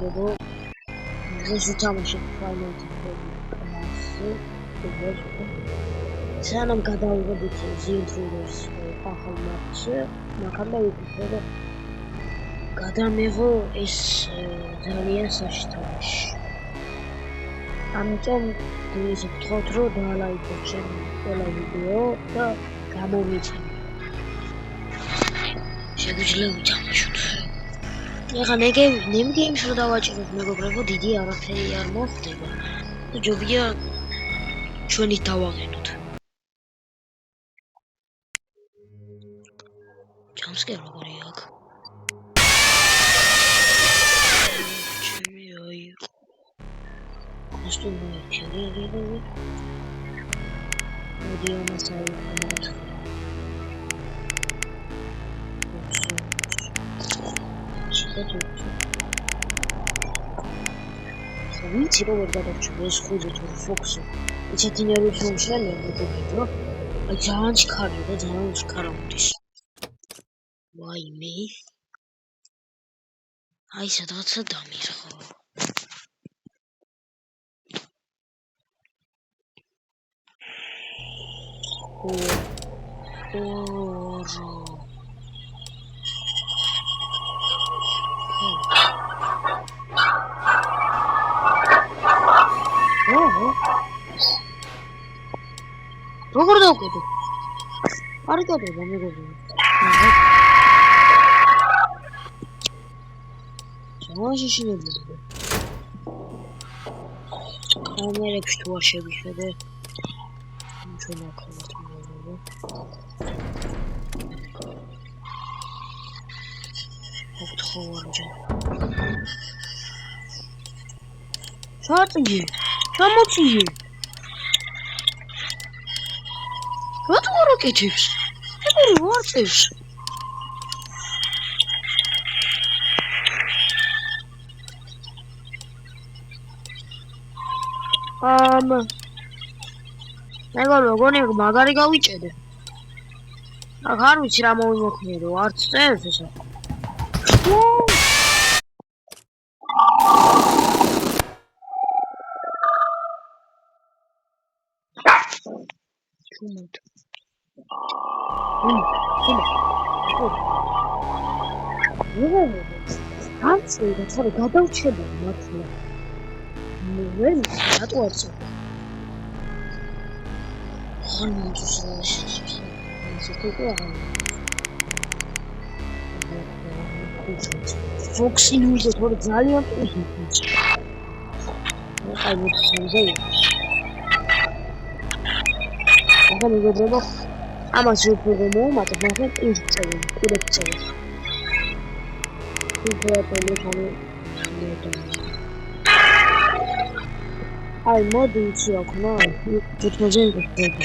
მეგობრებო, დღეს ვთამაშობ Final Fantasy სანამ გადავიღებით ზინთრულის ახალ მატჩზე, მაქამდე ვიფიქრე და გადამეღო ეს ძალიან საშიშთამაში. ამიტომ ისე ვთხოვთ, რომ დაალაიქოთ ჩემი ყველა ვიდეო და გამომიწევთ. შეგვიძლია ვითამაშოთ. ეხლა ნემგეიმს რო დავაჭიროთ მეგობრებო, დიდი არაფერი არ მოხდება და ჯობია ჩვენი დავაყენოთ. ჯამსკერი როგორი აქვს? ჩემი აი კოსტუმი ჩერიგები. მოდი ამას ავიღოთ. ვიცი როგორ გადავჭრა ეს ხუძი თუ ფოქსი. ისეთი ნერვით რომ შეიძლება, აი ძალიან ჩქარია და ძალიან ჩქარა მოდის. ვაიმე. აი სადღაცა დამირხო. როგორ დავკეთე? არ იკეთება მეგობრებო. შემოაშიშინებდი. კამერებში თუ არ შევიხედე. ჩვენ აქ მეგობრებო. ოქთხოვარჯა. შარწი. ჩამოწიე. რატო არ აკეთებს? ეგ ვარწევს. მეგობრებო, გონი მაგარი გავიჭედე. აქ არ ვიცი რა მოვიმოქმედო, არც წევს ესა. ჩუმოთ. არც რა გადავჩება მართლა. მე რატო არც Foxy user თორე ძალიან პოზიტივი. აი მოხდა. ახლა მეგობრებო, ამას უფრო მოვუმატებ, მაგრამ ის წევრი, კიდევ წევრი. აი მოდი იცი აქ ნა, თვითონზე გიხდება.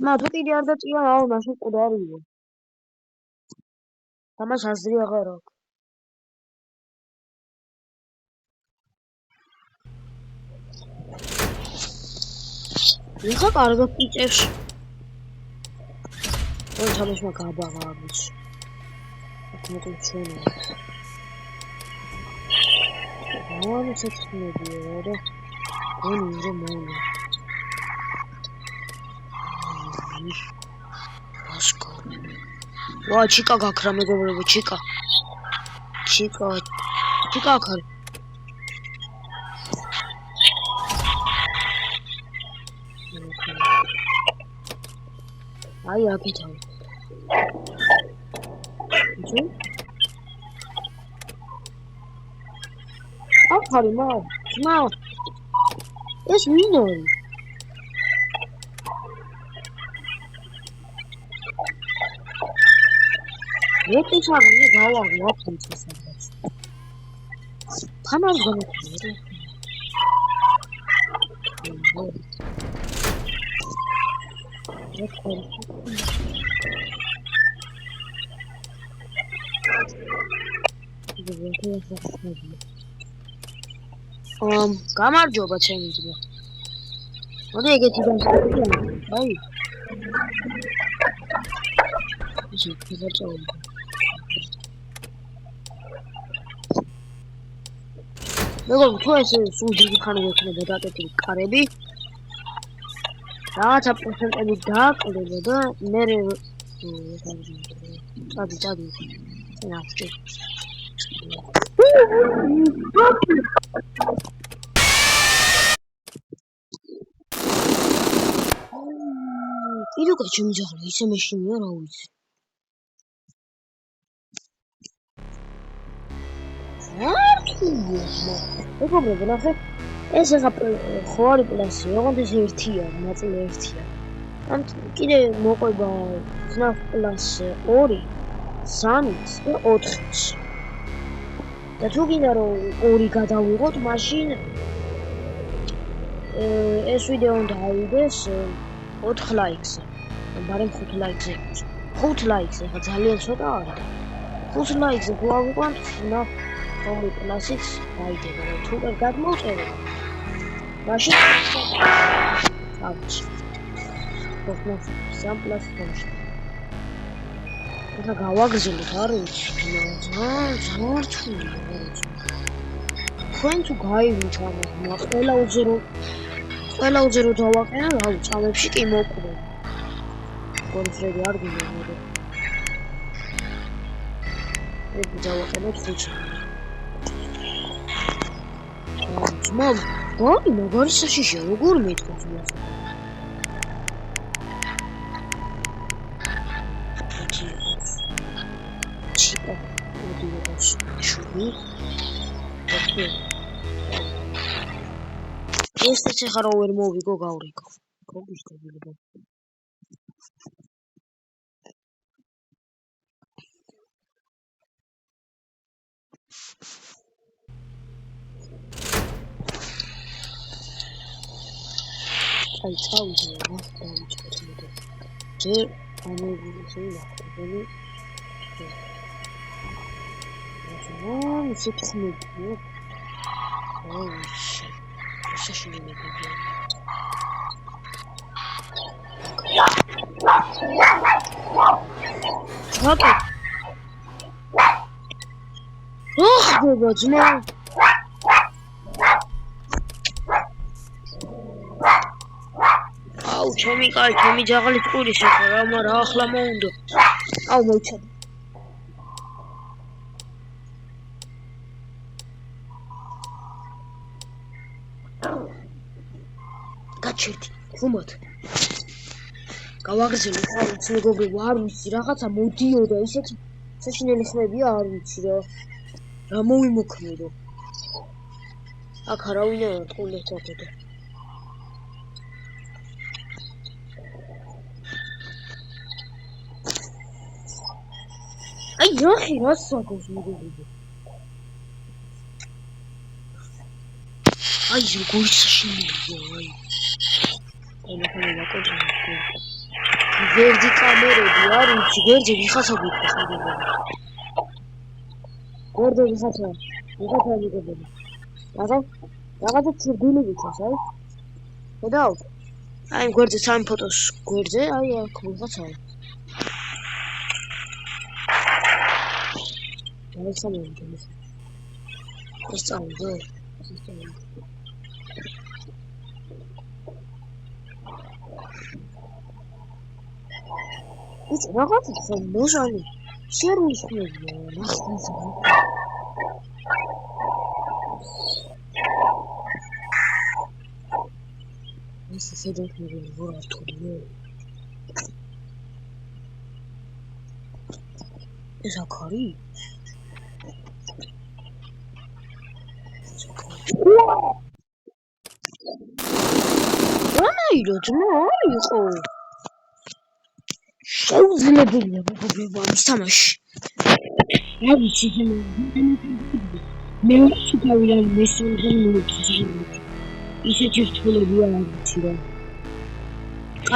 მა თუ კიდე არ დაწია, აუ მაშინ ყოდ არისო. ამას აზრი აღარ აქვს. ეხა კარგად იწევს. ორ თამაშმა გაბაღა ამის. აქ მოკლედ ჩვენია. მოანა შექმნებია რა. გონი რომ მოუნა. ასკო. ვა ჩიკა გაქრა მეგობრებო, ჩიკა. ჩიკა აქ არის. აი აქეთ არის. იცი? აქ არის მა. ეს ვინ არის? ეტის არის გავაღი აქ ის სადაც. თამარ გამიწერე. გამარჯობა ჩემი ძმა. მოდი ეგეთი დამსწრებია. აი ისე ფიზიკალურად მეგობრო თუ ეს სულ დიდი ხანი გექნება დაკეტილი კარები რაღაცა პროცენტები დააკლდება და მე წადი ნახე კიდევ ჩემი ძაღლი ისე მეშინია რა ვიცი მეგობრებო ნახე ეს ახლა ხო არის პლასი ოღონდ ეს ერთია ნაწილი ერთია ამ კიდე მოყვება FNAF პლუს 2 3-ს და 4-ს და თუ გინდა რომ 2 გადავიღოთ მაშინ ეს ვიდეო უნდა ავიდეს 4 ლაიქზე მაგრამ 5 ლაიქზე 5 ლაიქზე ხა ძალიან ცოტა არის 5 ლაიქზე თუ ავიყვანთ FNAF რომი პლუსიც დაიდება და თუ ვერ გადმოვწეროთ მაშინ ავჩი FNAF 3 პლუს 4 და გავაგრძელოთ არ ვიცი ძალიან რთულია თქვენ თუ გაივლით ამას ყველა უძერო დავაყენა რა წამებში კი მოკვრე კონტროლი არ გინდა მე დავაყენოთ 5 მომ ვაი მაგარი საშიშია როგორ მეტყობს მას ჩიპა მოდიოს შური ესეც ახლა რო ვერ მოვიგო გავრიგო გოგიშტებილებო აი წავიდე რა დავიწყოთ ჯერ ამოვიდე ნახტები სიტყვებია ოუში შეშინებია ჩაკე ბაძმა აუ ჩემი კაი ჩემი ძაღლი ტყურის ახლა რა მაგრამ ახლა მოუნდა აუ მოიჩადა გაჩერდი ხუმოთ გავაგრძელე ხარ ვიცი მეგობრებო არ ვიცი რაღაცა მოდიოდა ისეთი საშინელი ხმებია არ ვიცი რა მოვიმოქმედო აქ არავინ არ ტყულებს აკეთე აი ნახე რა საკოს მეგობრებო აი როგორ საშინელია აი ნახე ვაკონტროლე ვერდი კამერები არ ვიცი ვერდი ვიხაცა გიქოს მეგობრებო ვერდი ვიხაცა მეგობრებო რაღაცა ჩრდილი ვიცას აი ხედავ აი გვერდზე სამი ფოტოს გვერდზე აი აქ ვიღაცა ეს სამი ეს წავიდე ის რაღაცა მოჟალი შერულის ხმებია ნახტაზე ეს შედეთური ვორთული ეს აკარი რანაირო ძმა იყო შეუძლებელია მეგობრებო ამის თამაში რა ვიცი მე ვშიქავიდან მესამე მოვიწვი ისეთი რთულები არ ვიცი რა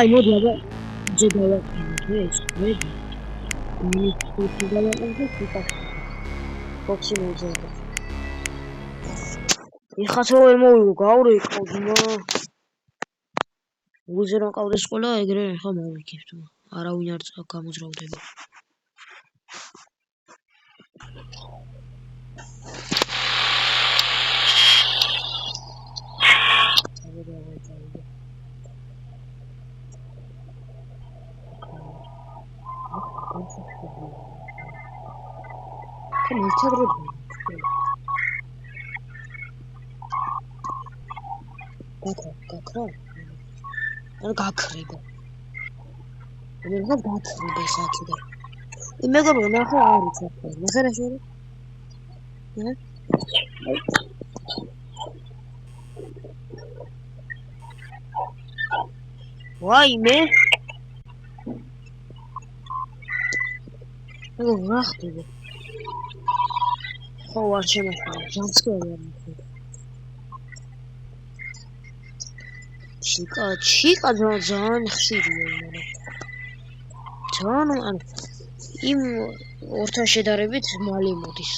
აი მოდი აბა ძებავაკინოთ ეს ვედი მე ხუთი დავაყენე ფოქსი მოძებდა იხაცა ვერ მოვიგო გავრეკო ძმა გულზე რომ ყავდეს ყოლა, ეგრე ხა მოვიქებთ. არავინ არ გამოძრავდება. Come on, tell me. Gakra. Gakreba. I'm not gakreba Saturday. You make a run out of it. Why, man? Oh, wacht. Oh, watch him. Jump scare. Chica, John, John, იმ ორთან შედარებით მალე მოდის.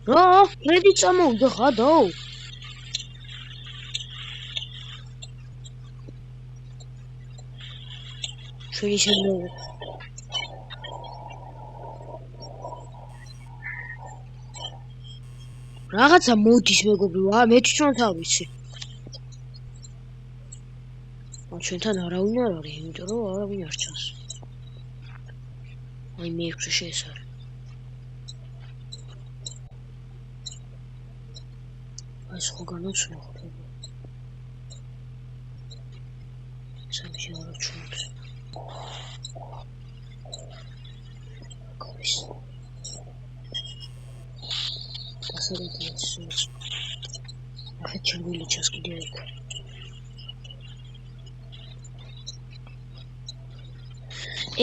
რა, ფრედი წამოვიდა ხადო? ჩვენი შემოვა. რაღაცა მოდის მეგობრო, მე თვითონ არ ვიცი. ჩვენთან არავინ არ არის, იმიტომ რომ არავინ არ ჩანს. აი მე ექვსი ეს არის. ეს ხო განაცვლა ხდება. სამში არ ჩუნს. კოვის. ასერეთს. ახლა ჩერვილი ჩასკიდე იქ.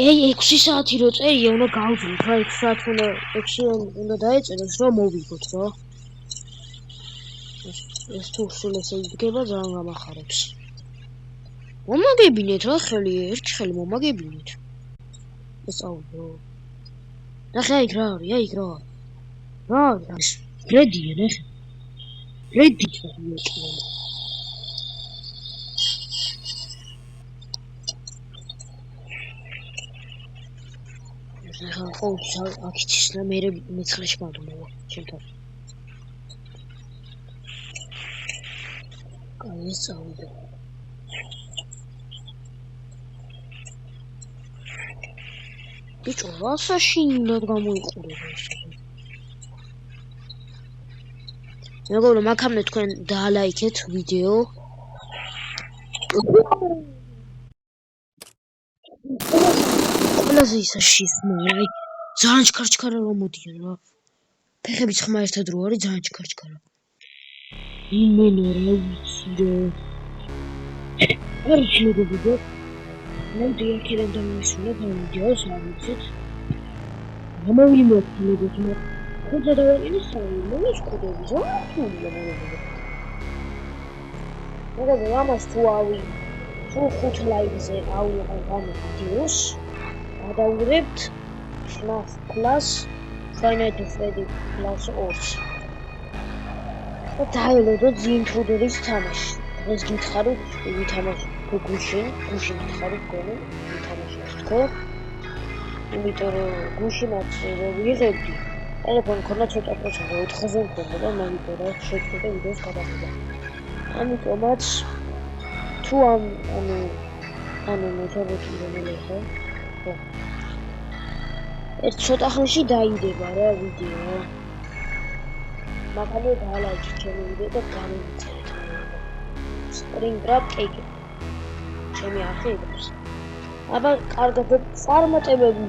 Ei, 6 საათი რო წერია, უნდა გავძვით, რა 6 საათი უნდა დაეწეროს, რომ მოვიგოთ, რა. ეს თუ სულ ესე იდგება, ძალიან გამახარებს. მომაგებინეთ რა ხელი, ერთი ხელი მომაგებინეთ. ეს აუდო. ნახე იქ რა არის, აი იქ რა. რა არის? ფრედია, ნახე. ფრედი ჩაიწყო. ახლა ყოველთვის აქიჩის და მე მეცხრეში გავდუმოვა შემთხვევით. აი ეს წავიდა. ბიჭო, რა საშინლად გამოიყურება ეს. მეგობრო, მაგამდე თქვენ დაალაიქეთ ვიდეო. ყველაზე ისაშისმა, აი ძალიან ჩქარჩქარა რომ მოდიან რა. ფეხებიც ხმა ერთად რო არის, ძალიან ჩქარჩქარა. იმენო რა ვიცი რა. არ შეიძლება. ნამდვილ აქედან დამისვლა ვიდეოს არ ვიცით. გამოვიმოთ მეგობრებო. ხუძა დავაყენე საერთოდ კოდები რა თუნდაც. მეგობრებო, ამას თუ თუ 5 ლაიქზე ავიღებ ვიდეოს, გადავიღებთ FNAF Plus, Five Nights at Freddy's Plus 2. და დაელოდოთ ინტრუდერის თამაში. დღეს გითხარით, ვითამაშოთ გუშინ გითხარით გონი, ვითამაშოთ თქო. იმიტომ რომ გუშინაც რო ვიღებდი, ტელეფონი ქონდა ცოტა პროცენტი 4-ზე მქონდა და მაგიტომ რა შეჭრდა ვიდეოს გადაღება. ამიტომაც თუ ანუ მოთხოვდი რომ ელახო. ხო. ეს ცოტა ხანში დაიდება რა ვიდეო. მაგალითად დაალაიქეთ ჩემი ვიდეო და გამოვიწერეთ. Spring Grab Cake. ჩემი არხი იგებს. აბა კარგად წარმატებები